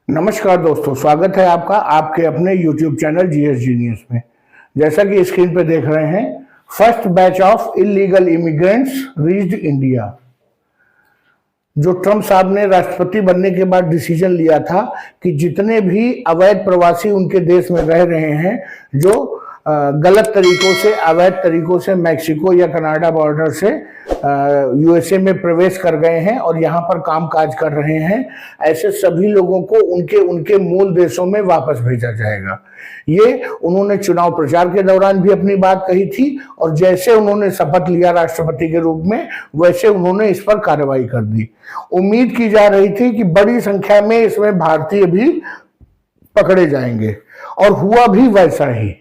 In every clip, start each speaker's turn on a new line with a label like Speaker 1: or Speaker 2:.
Speaker 1: नमस्कार दोस्तों, स्वागत है आपका आपके अपने YouTube चैनल जीएस जीनियस में। जैसा कि स्क्रीन पे देख रहे हैं, first batch of illegal immigrants reached India. जो ट्रम्प साहब ने राष्ट्रपति बनने के बाद डिसीजन लिया था कि जितने भी अवैध प्रवासी उनके देश में रह रहे हैं, जो गलत तरीकों से अवैध तरीकों से मैक्सिको या कनाडा बॉर्डर से यूएसए में प्रवेश कर गए हैं और यहाँ पर काम काज कर रहे हैं, ऐसे सभी लोगों को उनके उनके मूल देशों में वापस भेजा जाएगा। ये उन्होंने चुनाव प्रचार के दौरान भी अपनी बात कही थी और जैसे उन्होंने शपथ लिया राष्ट्रपति के रूप में, वैसे उन्होंने इस पर कार्रवाई कर दी। उम्मीद की जा रही थी कि बड़ी संख्या में इसमें भारतीय भी पकड़े जाएंगे और हुआ भी वैसा ही।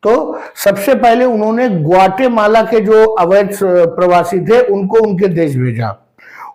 Speaker 1: तो सबसे पहले उन्होंने ग्वाटेमाला के जो अवैध प्रवासी थे उनको उनके देश भेजा,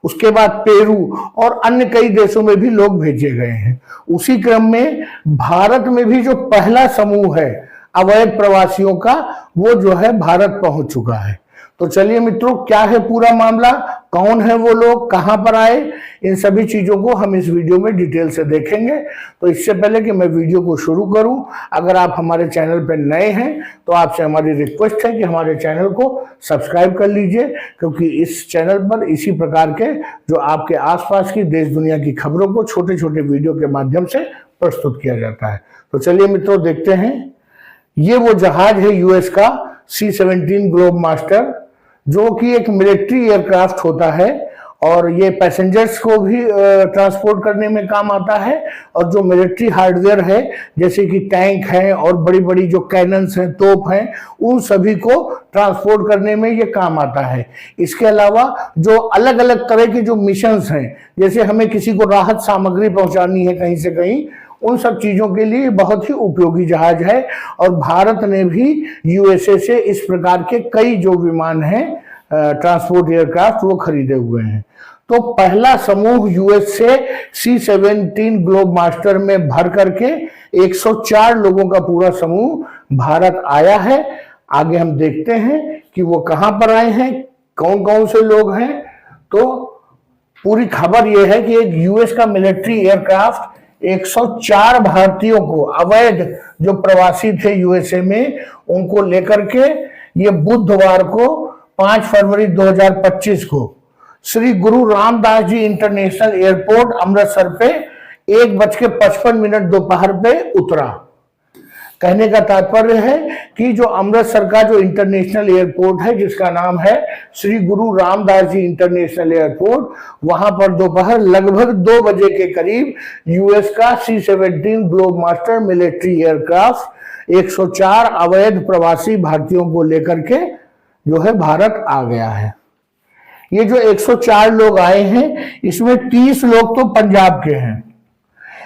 Speaker 1: उसके बाद पेरू और अन्य कई देशों में भी लोग भेजे गए हैं। उसी क्रम में भारत में भी जो पहला समूह है अवैध प्रवासियों का, वो जो है भारत पहुंच चुका है। तो चलिए मित्रों, क्या है पूरा मामला, कौन है वो लोग, कहां पर आए, इन सभी चीजों को हम इस वीडियो में डिटेल से देखेंगे। तो इससे पहले कि मैं वीडियो को शुरू करूं, अगर आप हमारे चैनल पर नए हैं तो आपसे हमारी रिक्वेस्ट है कि हमारे चैनल को सब्सक्राइब कर लीजिए, क्योंकि इस चैनल पर इसी प्रकार के जो आपके आसपास की देश दुनिया की खबरों को छोटे छोटे वीडियो के माध्यम से प्रस्तुत किया जाता है। तो चलिए मित्रों, देखते हैं। ये वो जहाज है यूएस का C-17 ग्लोब मास्टर, जो कि एक मिलिट्री एयरक्राफ्ट होता है और ये पैसेंजर्स को भी ट्रांसपोर्ट करने में काम आता है और जो मिलिट्री हार्डवेयर है जैसे कि टैंक हैं और बड़ी बड़ी जो कैनन्स हैं, तोप हैं, उन सभी को ट्रांसपोर्ट करने में ये काम आता है। इसके अलावा जो अलग अलग तरह के जो मिशंस हैं, जैसे हमें किसी को राहत सामग्री पहुंचानी है कहीं से कहीं, उन सब चीजों के लिए बहुत ही उपयोगी जहाज है। और भारत ने भी यूएसए से इस प्रकार के कई जो विमान हैं ट्रांसपोर्ट एयरक्राफ्ट, वो खरीदे हुए हैं। तो पहला समूह यूएस से C-17 ग्लोब मास्टर में भर करके 104 लोगों का पूरा समूह भारत आया है। आगे हम देखते हैं कि वो कहां पर आए हैं, कौन कौन से लोग हैं। तो पूरी खबर यह है कि एक यूएस का मिलिट्री एयरक्राफ्ट 104 भारतीयों को, अवैध जो प्रवासी थे यूएसए में, उनको लेकर के ये बुधवार को 5 फरवरी 2025 को श्री गुरु रामदास जी इंटरनेशनल एयरपोर्ट अमृतसर पे 1:55 दोपहर पे उतरा। कहने का तात्पर्य है कि जो अमृतसर का जो इंटरनेशनल एयरपोर्ट है, जिसका नाम है श्री गुरु रामदास जी इंटरनेशनल एयरपोर्ट, वहां पर दोपहर लगभग 2 बजे के करीब यूएस का C-17 globe master military aircraft 104 अवैध प्रवासी भारतीयों को लेकर के जो है भारत आ गया है। ये जो 104 लोग आए हैं, इसमें 30 लोग तो पंजाब के हैं,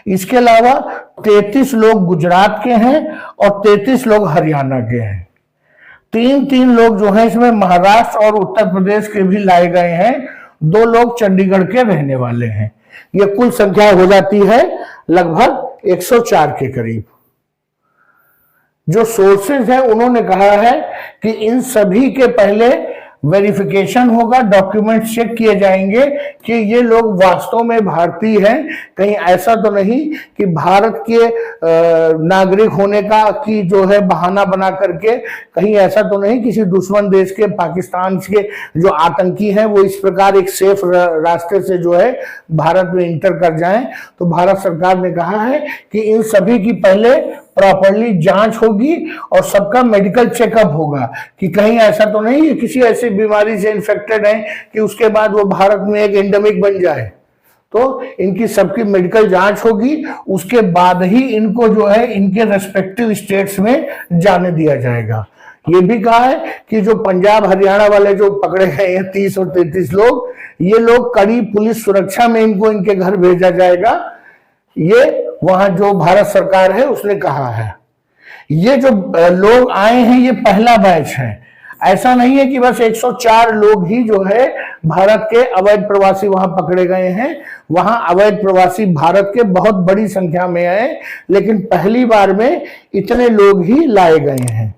Speaker 1: इसके अलावा 33 लोग गुजरात के हैं और 33 लोग हरियाणा के हैं। 3 लोग जो हैं इसमें महाराष्ट्र और उत्तर प्रदेश के भी लाए गए हैं। 2 लोग चंडीगढ़ के रहने वाले हैं। ये कुल संख्या हो जाती है लगभग 104 के करीब। जो सोर्सेज हैं उन्होंने कहा है कि इन सभी के पहले वेरिफिकेशन होगा, डॉक्यूमेंट चेक किए जाएंगे कि ये लोग वास्तव में भारतीय हैं। कहीं ऐसा तो नहीं कि भारत के नागरिक होने का की जो है बहाना बना करके, कहीं ऐसा तो नहीं किसी दुश्मन देश के, पाकिस्तान के जो आतंकी हैं वो इस प्रकार एक सेफ रास्ते से जो है भारत में इंटर कर जाएं। तो भारत सरकार ने कहा है कि इन सभी की पहले प्रॉपर्ली जांच होगी और सबका मेडिकल चेकअप होगा कि कहीं ऐसा तो नहीं है किसी ऐसी बीमारी से इन्फेक्टेड है कि उसके बाद वो भारत में एक एंडेमिक बन जाए। तो इनकी सबकी मेडिकल जांच होगी, उसके बाद ही इनको जो है इनके रेस्पेक्टिव स्टेट्स में जाने दिया जाएगा। ये भी कहा है कि जो पंजाब हरियाणा वाले जो पकड़े गए हैं 30 और 33 लोग, ये लोग कड़ी पुलिस सुरक्षा में इनको इनके घर भेजा जाएगा। ये वहां जो भारत सरकार है उसने कहा है। ये जो लोग आए हैं ये पहला बैच है। ऐसा नहीं है कि बस 104 लोग ही जो है भारत के अवैध प्रवासी वहां पकड़े गए हैं। वहां अवैध प्रवासी भारत के बहुत बड़ी संख्या में आए, लेकिन पहली बार में इतने लोग ही लाए गए हैं।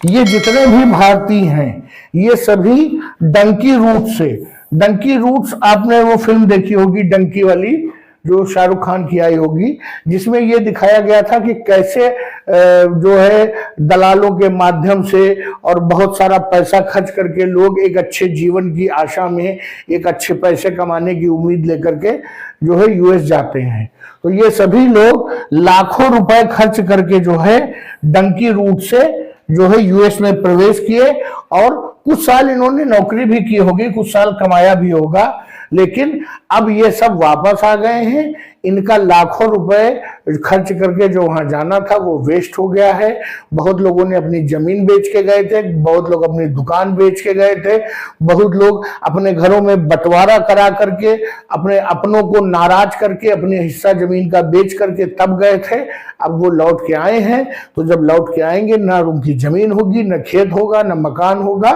Speaker 1: ये जितने भी भारतीय हैं ये सभी डंकी रूट से, डंकी रूट्स आपने वो फिल्म देखी होगी डंकी वाली, जो शाहरुख खान की आई होगी, जिसमें ये दिखाया गया था कि कैसे जो है दलालों के माध्यम से और बहुत सारा पैसा खर्च करके लोग एक अच्छे जीवन की आशा में एक अच्छे पैसे कमाने की उम्मीद लेकर के जो है यूएस जाते हैं। तो ये सभी लोग लाखों रुपए खर्च करके जो है डंकी रूट से जो है यूएस में प्रवेश किए और कुछ साल इन्होंने नौकरी भी की होगी, कुछ साल कमाया भी होगा, लेकिन अब ये सब वापस आ गए हैं। इनका लाखों रुपए खर्च करके जो वहां जाना था वो वेस्ट हो गया है। बहुत लोगों ने अपनी जमीन बेच के गए थे, बहुत लोग अपनी दुकान बेच के गए थे, बहुत लोग अपने घरों में बंटवारा करा करके अपने अपनों को नाराज करके अपने हिस्सा जमीन का बेच करके तब गए थे। अब वो लौट के आए हैं, तो जब लौट के आएंगे ना उनकी जमीन होगी, न खेत होगा, न मकान होगा,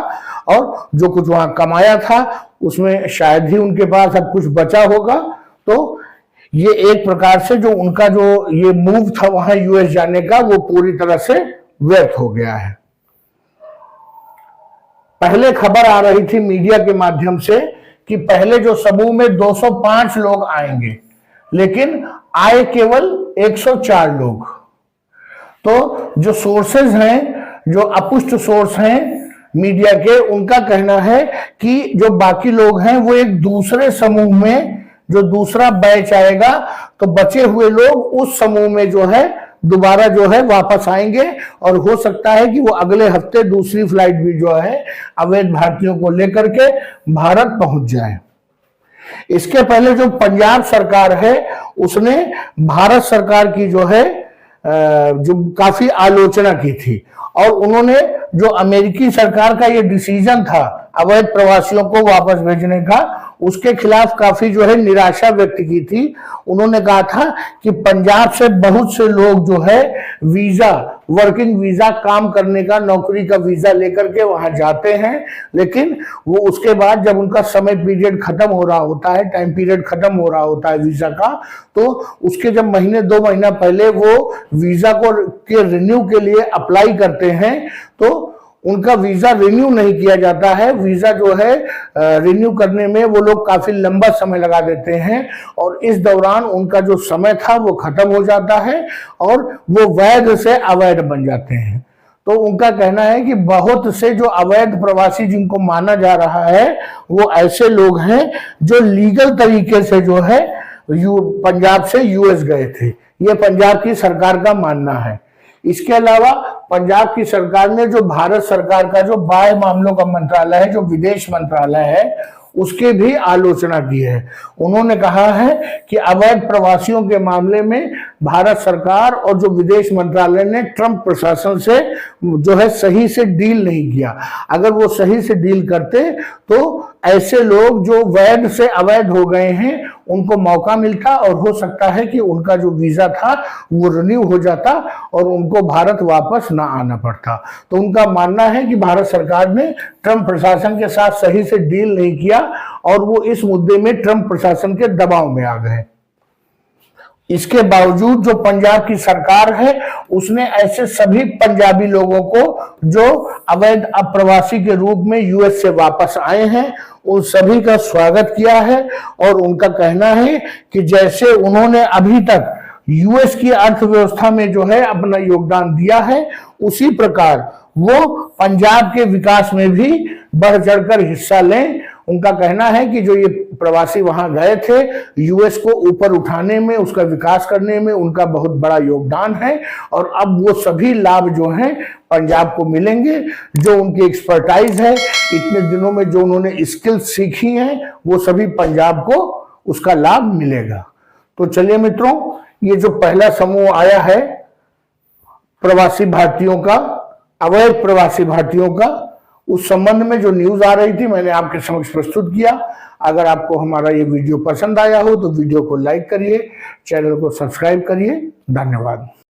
Speaker 1: और जो कुछ वहां कमाया था उसमें शायद ही उनके पास अब कुछ बचा होगा। तो ये एक प्रकार से जो उनका जो ये मूव था वहां यूएस जाने का, वो पूरी तरह से व्यर्थ हो गया है। पहले खबर आ रही थी मीडिया के माध्यम से कि पहले जो समूह में 205 लोग आएंगे, लेकिन आए केवल 104 लोग। तो जो सोर्सेज हैं, जो अपुष्ट सोर्स हैं मीडिया के, उनका कहना है कि जो बाकी लोग हैं वो एक दूसरे समूह में, जो दूसरा बैच आएगा, तो बचे हुए लोग उस समूह में जो है दोबारा जो है वापस आएंगे, और हो सकता है कि वो अगले हफ्ते दूसरी फ्लाइट भी जो है अवैध भारतीयों को लेकर के भारत पहुंच जाए। इसके पहले जो पंजाब सरकार है उसने भारत सरकार की जो है जो काफी आलोचना की थी, और उन्होंने जो अमेरिकी सरकार का ये डिसीजन था अवैध प्रवासियों को वापस भेजने का, उसके खिलाफ काफी जो है निराशा व्यक्त की थी। उन्होंने कहा था कि पंजाब से बहुत से लोग जो है वीजा, वर्किंग वीजा, काम करने का, नौकरी का वीजा लेकर के वहां जाते हैं, लेकिन वो उसके बाद जब उनका समय पीरियड खत्म हो रहा होता है, टाइम पीरियड खत्म हो रहा होता है वीजा का, तो उसके जब महीने 2 महीना पहले वो वीजा को के रिन्यू के लिए अप्लाई करते हैं, तो उनका वीजा रिन्यू नहीं किया जाता है। वीजा जो है रिन्यू करने में वो लोग काफी लंबा समय लगा देते हैं, और इस दौरान उनका जो समय था वो खत्म हो जाता है और वो वैध से अवैध बन जाते हैं। तो उनका कहना है कि बहुत से जो अवैध प्रवासी जिनको माना जा रहा है वो ऐसे लोग हैं जो लीगल तरीके से जो है पंजाब से यूएस गए थे। ये पंजाब की सरकार का मानना है। इसके अलावा पंजाब की सरकार ने जो भारत सरकार का जो बाह्य मामलों का मंत्रालय है, जो विदेश मंत्रालय है, उसके भी आलोचना की है। उन्होंने कहा है कि अवैध प्रवासियों के मामले में भारत सरकार और जो विदेश मंत्रालय ने ट्रंप प्रशासन से जो है सही से डील नहीं किया। अगर वो सही से डील करते तो ऐसे लोग जो वैध से अवैध हो गए हैं उनको मौका मिलता, और हो सकता है कि उनका जो वीजा था वो रिन्यू हो जाता और उनको भारत वापस ना आना पड़ता। तो उनका मानना है कि भारत सरकार ने ट्रंप प्रशासन के साथ सही से डील नहीं किया और वो इस मुद्दे में ट्रंप प्रशासन के दबाव में आ गए। इसके बावजूद जो पंजाब की सरकार है उसने ऐसे सभी पंजाबी लोगों को जो अवैध अप्रवासी के रूप में यूएस से वापस आए हैं उन सभी का स्वागत किया है, और उनका कहना है कि जैसे उन्होंने अभी तक यूएस की अर्थव्यवस्था में जो है अपना योगदान दिया है, उसी प्रकार वो पंजाब के विकास में भी बढ़ चढ़कर हिस्सा लें। उनका कहना है कि जो ये प्रवासी वहां गए थे, यूएस को ऊपर उठाने में, उसका विकास करने में उनका बहुत बड़ा योगदान है, और अब वो सभी लाभ जो हैं पंजाब को मिलेंगे। जो उनकी एक्सपर्टाइज है, इतने दिनों में जो उन्होंने स्किल्स सीखी हैं, वो सभी पंजाब को उसका लाभ मिलेगा। तो चलिए मित्रों, ये जो पहला समूह आया है प्रवासी भारतीयों का, अवैध प्रवासी भारतीयों का, उस संबंध में जो न्यूज आ रही थी मैंने आपके समक्ष प्रस्तुत किया। अगर आपको हमारा ये वीडियो पसंद आया हो तो वीडियो को लाइक करिए, चैनल को सब्सक्राइब करिए। धन्यवाद।